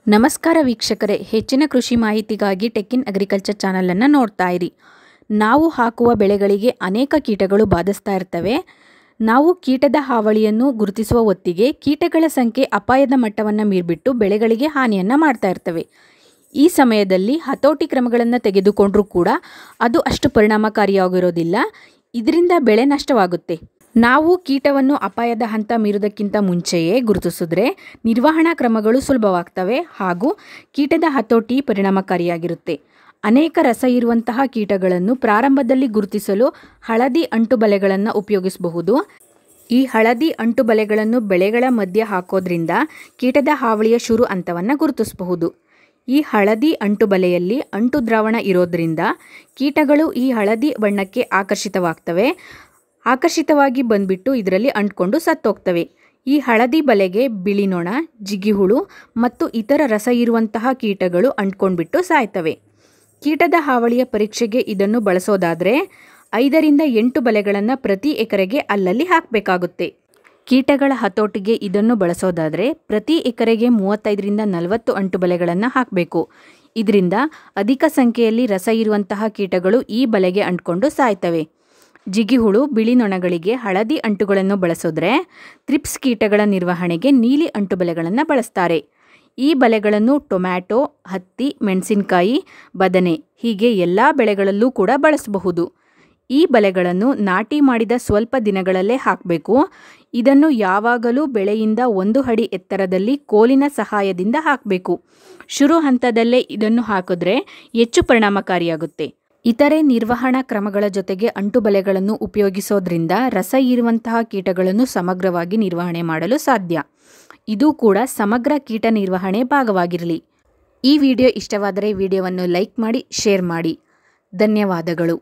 ನಮಸ್ಕಾರ ವೀಕ್ಷಕರೇ, ಹೆಚ್ಚಿನ ಕೃಷಿ ಮಾಹಿತಿಗಾಗಿ ಟೆಕ್ ಇನ್ ಅಗ್ರಿಕಲ್ಚರ್ ಚಾನಲ್ ಅನ್ನು ನೋಡ್ತಾ ಇರಿ. ನಾವು ಹಾಕುವ ಬೆಳೆಗಳಿಗೆ ಅನೇಕ ಕೀಟಗಳು ಬಾಧಿಸ್ತಾ ಇರ್ತವೆ. ನಾವು ಕೀಟದ ಹಾವಳಿಯನ್ನು ಗುರುತಿಸುವ ಹೊತ್ತಿಗೆ ಕೀಟಗಳ ಸಂಖ್ಯೆ ಅಪಾಯದ ಮಟ್ಟವನ್ನು ಮೀರಿಬಿಟ್ಟು ಬೆಳೆಗಳಿಗೆ ಹಾನಿಯನ್ನು ಮಾಡ್ತಾ ಇರ್ತವೆ. ಈ ಸಮಯದಲ್ಲಿ ಹತೋಟಿ ಕ್ರಮಗಳನ್ನು ತೆಗೆದುಕೊಂಡರೂ ಕೂಡ ಅದು ಅಷ್ಟು ಪರಿಣಾಮಕಾರಿಯಾಗಿರೋದಿಲ್ಲ. ಇದರಿಂದ ಬೆಳೆ ನಷ್ಟವಾಗುತ್ತೆ. ನಾವು ಕೀಟವನ್ನು ಅಪಾಯದ ಹಂತ ಮೀರುವುದಕ್ಕಿಂತ ಮುಂಚೆಯೇ ಗುರುತಿಸಿದ್ರೆ ನಿರ್ವಹಣಾ ಕ್ರಮಗಳು ಸುಲಭವಾಗ್ತವೆ ಹಾಗೂ ಕೀಟದ ಹತೋಟಿ ಪರಿಣಾಮಕಾರಿಯಾಗಿರುತ್ತೆ. ಅನೇಕ ರಸ ಇರುವಂತಹ ಕೀಟಗಳನ್ನು ಪ್ರಾರಂಭದಲ್ಲಿ ಗುರುತಿಸಲು ಹಳದಿ ಅಂಟು ಬಲೆಗಳನ್ನು ಉಪಯೋಗಿಸಬಹುದು. ಈ ಹಳದಿ ಅಂಟು ಬಲೆಗಳನ್ನು ಬೆಳೆಗಳ ಮಧ್ಯೆ ಹಾಕೋದ್ರಿಂದ ಕೀಟದ ಹಾವಳಿಯ ಶುರು ಹಂತವನ್ನು ಗುರುತಿಸಬಹುದು. ಈ ಹಳದಿ ಅಂಟು ಬಲೆಯಲ್ಲಿ ಅಂಟು ದ್ರಾವಣ ಇರೋದ್ರಿಂದ ಕೀಟಗಳು ಈ ಹಳದಿ ಬಣ್ಣಕ್ಕೆ ಆಕರ್ಷಿತವಾಗಿ ಬಂದ್ಬಿಟ್ಟು ಇದರಲ್ಲಿ ಅಂಟ್ಕೊಂಡು ಸತ್ತೋಗ್ತವೆ. ಈ ಹಳದಿ ಬಲೆಗೆ ಬಿಳಿ ನೊಣ, ಜಿಗಿಹುಳು ಮತ್ತು ಇತರ ರಸ ಇರುವಂತಹ ಕೀಟಗಳು ಅಂಟ್ಕೊಂಡ್ಬಿಟ್ಟು ಸಾಯ್ತವೆ. ಕೀಟದ ಹಾವಳಿಯ ಪರೀಕ್ಷೆಗೆ ಇದನ್ನು ಬಳಸೋದಾದರೆ 5 ರಿಂದ 8 ಬಲೆಗಳನ್ನು ಪ್ರತಿ ಎಕರೆಗೆ ಅಲ್ಲಲ್ಲಿ ಹಾಕಬೇಕಾಗುತ್ತೆ. ಕೀಟಗಳ ಹತೋಟಿಗೆ ಇದನ್ನು ಬಳಸೋದಾದರೆ ಪ್ರತಿ ಎಕರೆಗೆ 35 ರಿಂದ 40 ಅಂಟು ಬಲೆಗಳನ್ನು ಹಾಕಬೇಕು. ಇದರಿಂದ ಅಧಿಕ ಸಂಖ್ಯೆಯಲ್ಲಿ ರಸ ಇರುವಂತಹ ಕೀಟಗಳು ಈ ಬಲೆಗೆ ಅಂಟ್ಕೊಂಡು ಸಾಯ್ತವೆ. ಜಿಗಿಹುಳು, ಬಿಳಿ ನೊಣಗಳಿಗೆ ಹಳದಿ ಅಂಟುಗಳನ್ನು ಬಳಸಿದ್ರೆ ಥ್ರಿಪ್ಸ್ ಕೀಟಗಳ ನಿರ್ವಹಣೆಗೆ ನೀಲಿ ಅಂಟು ಬಲೆಗಳನ್ನು ಬಳಸ್ತಾರೆ. ಈ ಬಲೆಗಳನ್ನು ಟೊಮ್ಯಾಟೊ, ಹತ್ತಿ, ಮೆಣಸಿನಕಾಯಿ, ಬದನೆ ಹೀಗೆ ಎಲ್ಲ ಬೆಳೆಗಳಲ್ಲೂ ಕೂಡ ಬಳಸಬಹುದು. ಈ ಬಲೆಗಳನ್ನು ನಾಟಿ ಮಾಡಿದ ಸ್ವಲ್ಪ ದಿನಗಳಲ್ಲೇ ಹಾಕಬೇಕು. ಇದನ್ನು ಯಾವಾಗಲೂ ಬೆಳೆಯಿಂದ 1 ಅಡಿ ಎತ್ತರದಲ್ಲಿ ಕೋಲಿನ ಸಹಾಯದಿಂದ ಹಾಕಬೇಕು. ಶುರು ಹಂತದಲ್ಲೇ ಇದನ್ನು ಹಾಕಿದ್ರೆ ಹೆಚ್ಚು ಪರಿಣಾಮಕಾರಿಯಾಗುತ್ತೆ. ಇತರೆ ನಿರ್ವಹಣಾ ಕ್ರಮಗಳ ಜೊತೆಗೆ ಅಂಟು ಬಲೆಗಳನ್ನು ಉಪಯೋಗಿಸೋದ್ರಿಂದ ರಸ ಇರುವಂತಹ ಕೀಟಗಳನ್ನು ಸಮಗ್ರವಾಗಿ ನಿರ್ವಹಣೆ ಮಾಡಲು ಸಾಧ್ಯ. ಇದು ಕೂಡ ಸಮಗ್ರ ಕೀಟ ನಿರ್ವಹಣೆ ಭಾಗವಾಗಿರಲಿ. ಈ ವಿಡಿಯೋ ಇಷ್ಟವಾದರೆ ವಿಡಿಯೋವನ್ನು ಲೈಕ್ ಮಾಡಿ, ಶೇರ್ ಮಾಡಿ. ಧನ್ಯವಾದಗಳು.